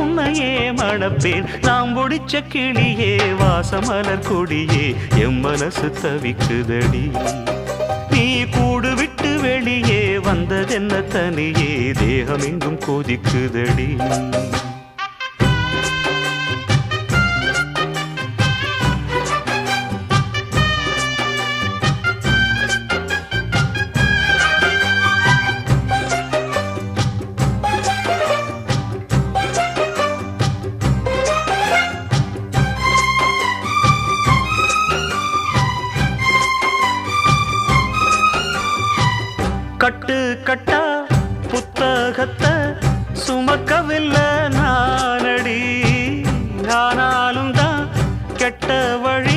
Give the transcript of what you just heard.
உன்னையே மணப்பேன் நாம் முடிச்ச கிளியே வாசமலர் கொடியே எம் மனசு தவிக்குதடி நீ கூடு விட்டு வெளியே வந்ததென்ன தனியே தேகம் எங்கும் கொதிக்குதடி கட்டு கட்டா புத்தகத்தை சுமக்கவில்லை நானடி ஆனாலும் தான் கெட்ட வழி